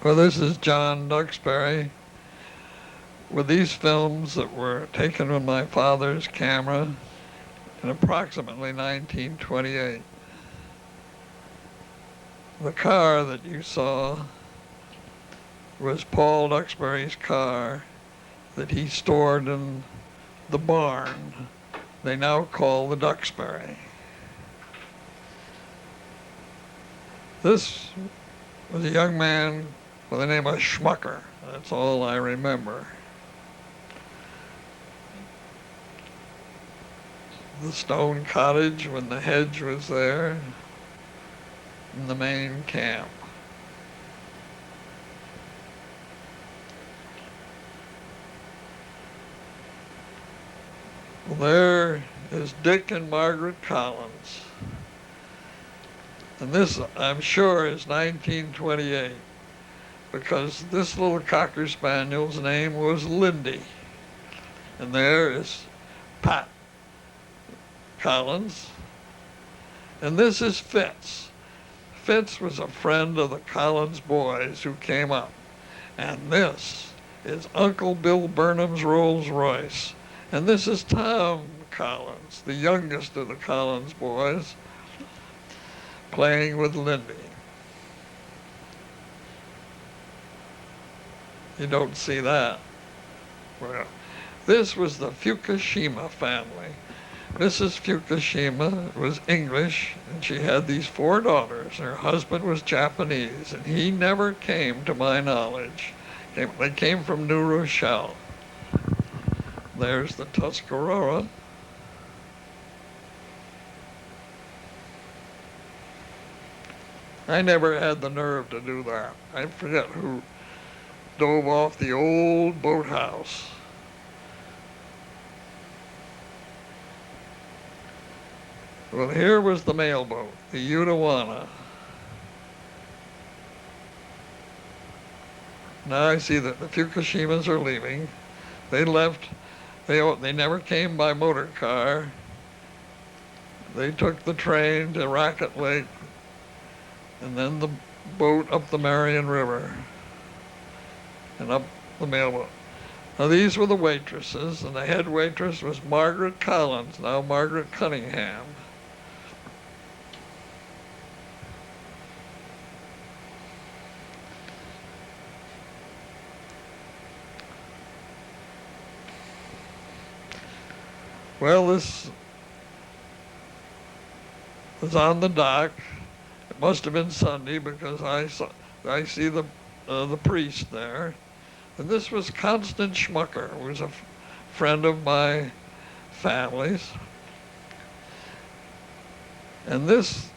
Well, this is John Duxbury with these films that were taken with my father's camera in approximately 1928. The car that you saw was Paul Duxbury's car that he stored in the barn they now call the Duxbury. This was a young man by the name of Schmucker. That's all I remember. The stone cottage when the Hedge was there, and the main camp. Well, there is Dick and Margaret Collins. And this, I'm sure, is 1928, because this little Cocker Spaniel's name was Lindy. And there is Pat Collins. And this is Fitz. Fitz was a friend of the Collins boys who came up. And this is Uncle Bill Burnham's Rolls Royce. And this is Tom Collins, the youngest of the Collins boys, playing with Lindy. You don't see that. Well, this was the Fukushima family. Mrs. Fukushima was English, and she had these 4 daughters. Her husband was Japanese, and he never came, to my knowledge. They came from New Rochelle. There's the Tuscarora. I never had the nerve to do that. I forget who dove off the old boathouse. Well, here was the mailboat, the Utawana. Now I see that the Fukushimas are leaving. They left. They never came by motor car. They took the train to Racket Lake and then the boat up the Marion River and up the mailboat. Now these were the waitresses, and the head waitress was Margaret Collins, now Margaret Cunningham. Well, this was on the dock. It must have been Sunday because I see the priest there. And this was Constant Schmucker, who was a friend of my family's. And this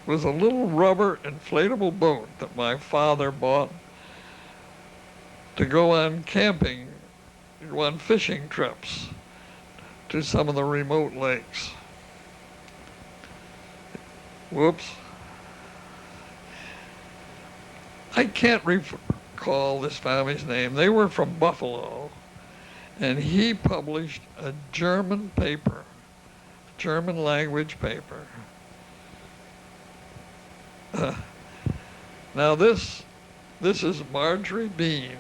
was a little rubber inflatable boat that my father bought to go on camping, go on fishing trips to some of the remote lakes. Whoops. I can't recall this family's name. They were from Buffalo, and he published a German paper, German language paper. Now this is Marjorie Bean,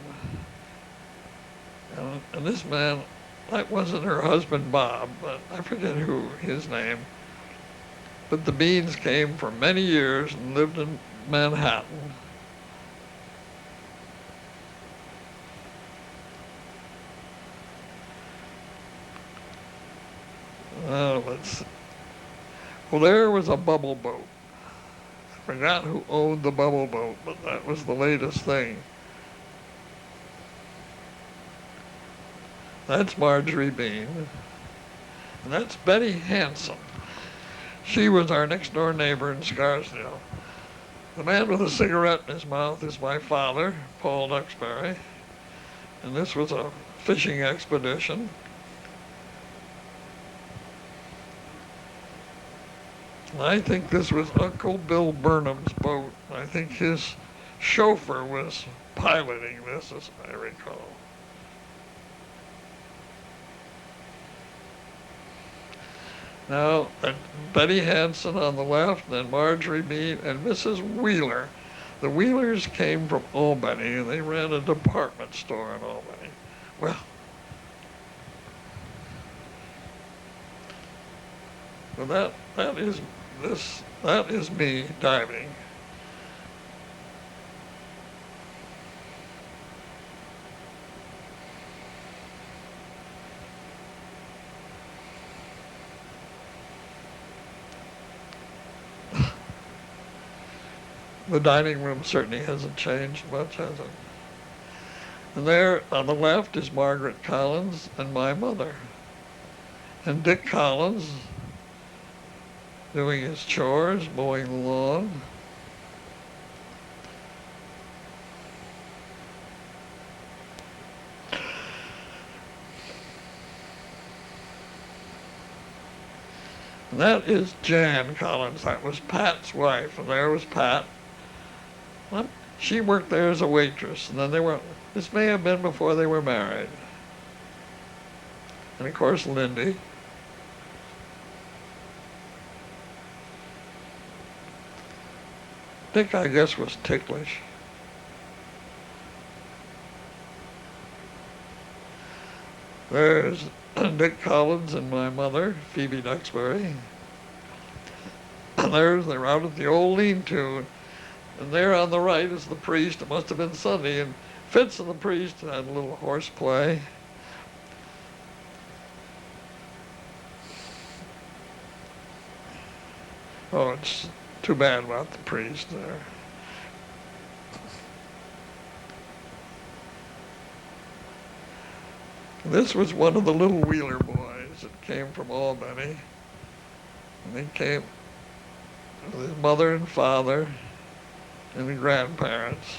and this man, that wasn't her husband Bob, but I forget who his name. But the Beans came for many years and lived in Manhattan. Well, there was a bubble boat. I forgot who owned the bubble boat, but that was the latest thing. That's Marjorie Bean. And that's Betty Hanson. She was our next door neighbor in Scarsdale. The man with a cigarette in his mouth is my father, Paul Duxbury. And this was a fishing expedition. I think this was Uncle Bill Burnham's boat. I think his chauffeur was piloting this, as I recall. Now, Betty Hanson on the left, then Marjorie Bean, and Mrs. Wheeler. The Wheelers came from Albany, and they ran a department store in Albany. Well, that is me diving. The dining room certainly hasn't changed much, has it? And there on the left is Margaret Collins and my mother. And Dick Collins doing his chores, mowing the lawn. And that is Jan Collins. That was Pat's wife. And there was Pat. Well, she worked there as a waitress. And then this may have been before they were married. And of course, Lindy. Dick, I guess, was ticklish. There's Dick Collins and my mother, Phoebe Duxbury. And they're out at the old lean-to. And there on the right is the priest. It must have been Sunday. And Fitz and the priest had a little horseplay. Oh, it's too bad about the priest there. This was one of the little Wheeler boys that came from Albany. And they came with his mother and father and the grandparents.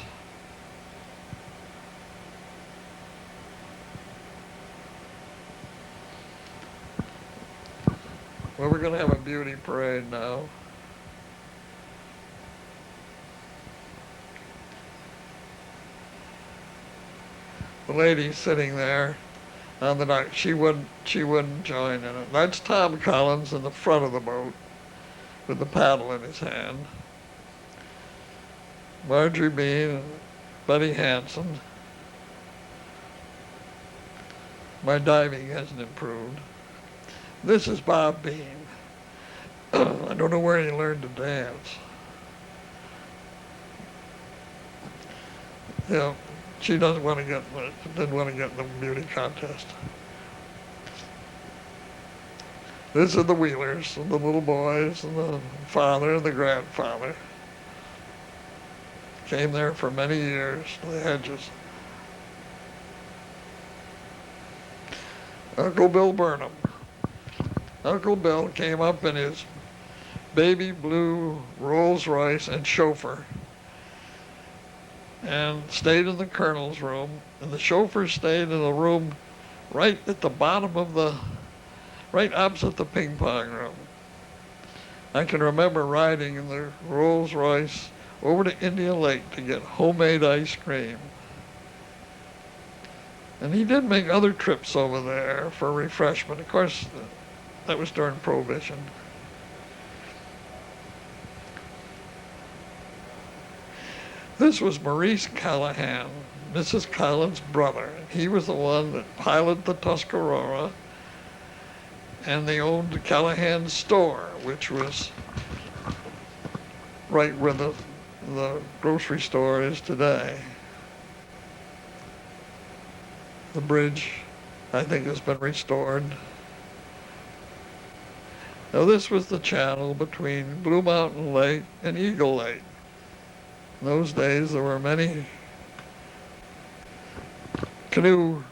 Well, we're going to have a beauty parade now. The lady sitting there on the dock, she wouldn't join in it. That's Tom Collins in the front of the boat with the paddle in his hand. Marjorie Bean and Buddy Hanson. My diving hasn't improved. This is Bob Bean. I don't know where he learned to dance. You know, she didn't want to get in the beauty contest. This is the Wheelers, and the little boys, and the father and the grandfather. Came there for many years, the Hedges. Uncle Bill Burnham. Uncle Bill came up in his baby blue Rolls Royce and chauffeur and stayed in the colonel's room, and the chauffeur stayed in a room right at the bottom of right opposite the ping pong room. I can remember riding in the Rolls Royce over to Indian Lake to get homemade ice cream. And he did make other trips over there for refreshment. Of course, that was during Prohibition. This was Maurice Callahan, Mrs. Collins' brother. He was the one that piloted the Tuscarora, and they owned the Callahan store, which was right where the grocery store is today. The bridge, I think, has been restored. Now, this was the channel between Blue Mountain Lake and Eagle Lake. In those days, there were many canoe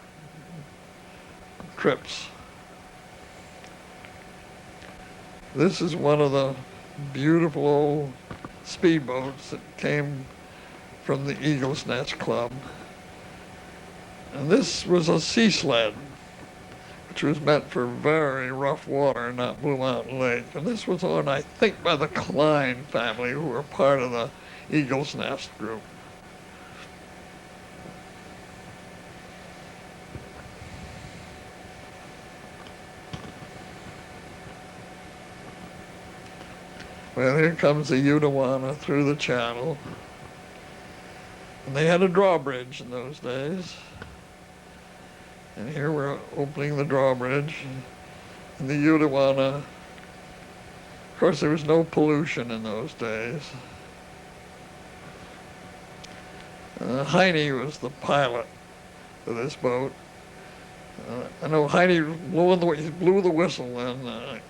trips. This is one of the beautiful old speedboats that came from the Eagle's Nest Club. And this was a sea sled, which was meant for very rough water, not Blue Mountain Lake. And this was owned, I think, by the Klein family, who were part of the Eagle's Nest group. Well, here comes the Unawana through the channel. And they had a drawbridge in those days. And here we're opening the drawbridge in the Udawana. Of course, there was no pollution in those days. Heine was the pilot of this boat. I know Heine blew the whistle, and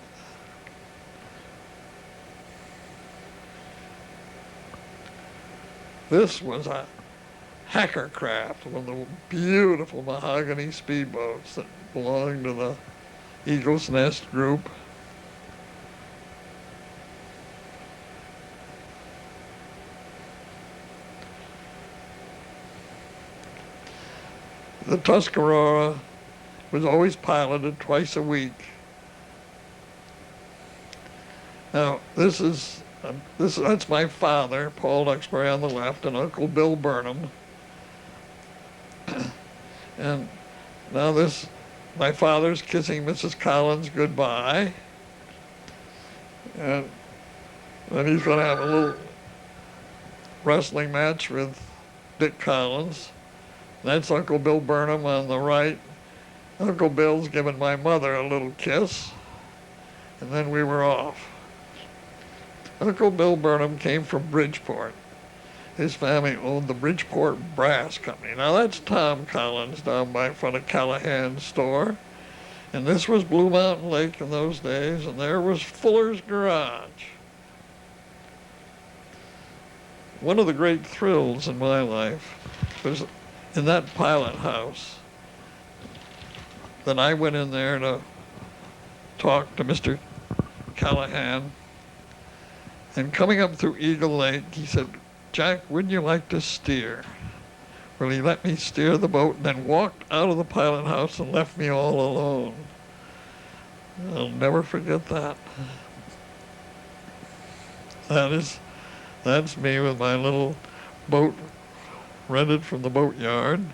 this was a hacker craft, one of the beautiful mahogany speedboats that belonged to the Eagle's Nest group. The Tuscarora was always piloted twice a week. Now, that's my father, Paul Duxbury, on the left, and Uncle Bill Burnham. And now my father's kissing Mrs. Collins goodbye. And then he's going to have a little wrestling match with Dick Collins. That's Uncle Bill Burnham on the right. Uncle Bill's giving my mother a little kiss, and then we were off. Uncle Bill Burnham came from Bridgeport. His family owned the Bridgeport Brass Company. Now that's Tom Collins down by front of Callahan's store. And this was Blue Mountain Lake in those days, and there was Fuller's Garage. One of the great thrills in my life was in that pilot house. Then I went in there to talk to Mr. Callahan. And coming up through Eagle Lake, he said, "Jack, wouldn't you like to steer?" Well, he let me steer the boat and then walked out of the pilot house and left me all alone. I'll never forget that. That's me with my little boat rented from the boatyard.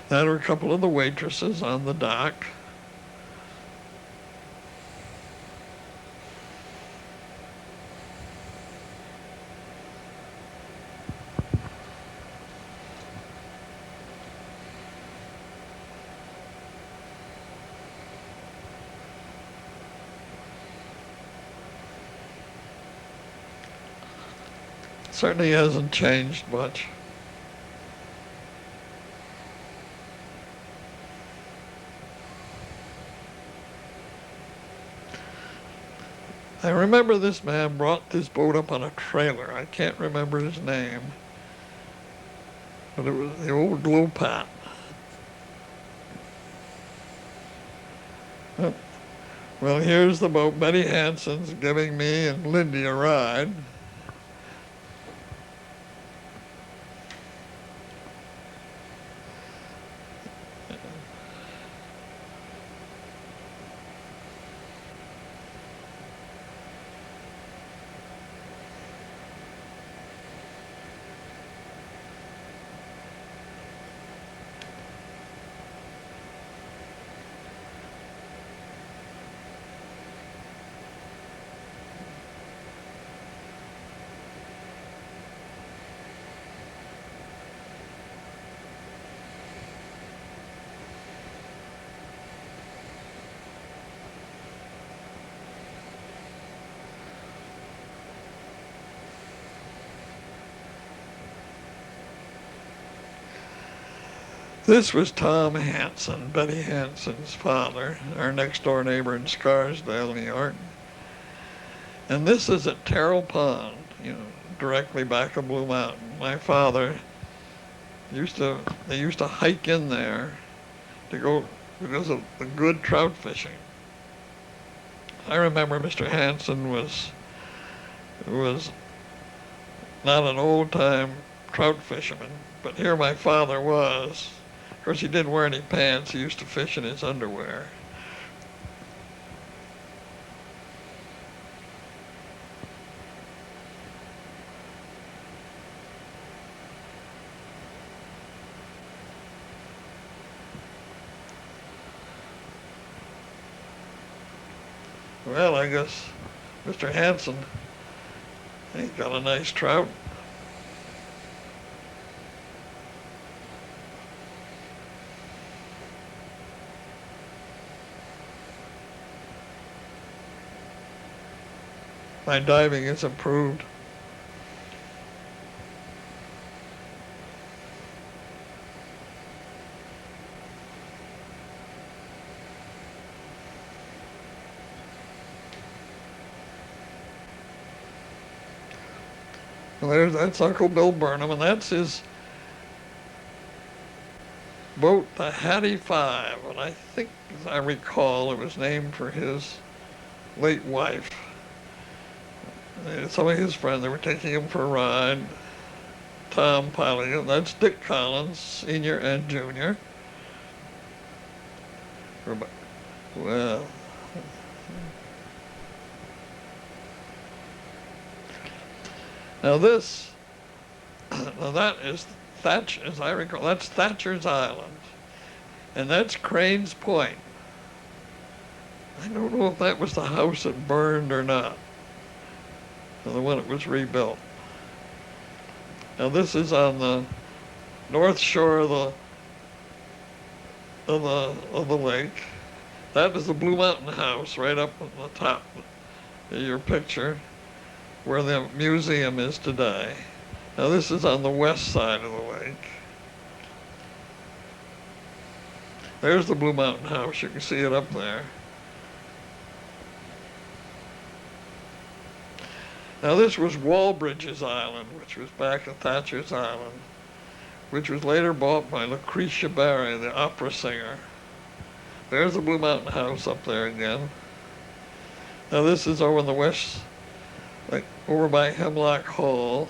That are a couple of the waitresses on the dock. Certainly hasn't changed much. I remember this man brought this boat up on a trailer. I can't remember his name, but it was the old Glopat. Well, here's the boat. Betty Hanson's giving me and Lindy a ride. This was Tom Hanson, Betty Hanson's father, our next door neighbor in Scarsdale, New York. And this is at Terrell Pond, directly back of Blue Mountain. My father they used to hike in there to go because of the good trout fishing. I remember Mr. Hanson was not an old-time trout fisherman, but here my father was. Of course, he didn't wear any pants. He used to fish in his underwear. Well, I guess Mr. Hanson He got a nice trout. My diving is improved. And that's Uncle Bill Burnham, and that's his boat, the Hattie 5. And I think, as I recall, it was named for his late wife. Some of his friends, they were taking him for a ride. Tom piloting it. That's Dick Collins, Sr. and Jr. Well, now that is Thatcher, as I recall, that's Thatcher's Island. And that's Crane's Point. I don't know if that was the house that burned or not, the one that was rebuilt. Now this is on the north shore of the lake. That is the Blue Mountain House right up on the top of your picture, where the museum is today. Now this is on the west side of the lake. There's the Blue Mountain House. You can see it up there. Now this was Walbridge's Island, which was back at Thatcher's Island, which was later bought by Lucretia Barry, the opera singer. There's the Blue Mountain House up there again. Now this is over in the west, like over by Hemlock Hall.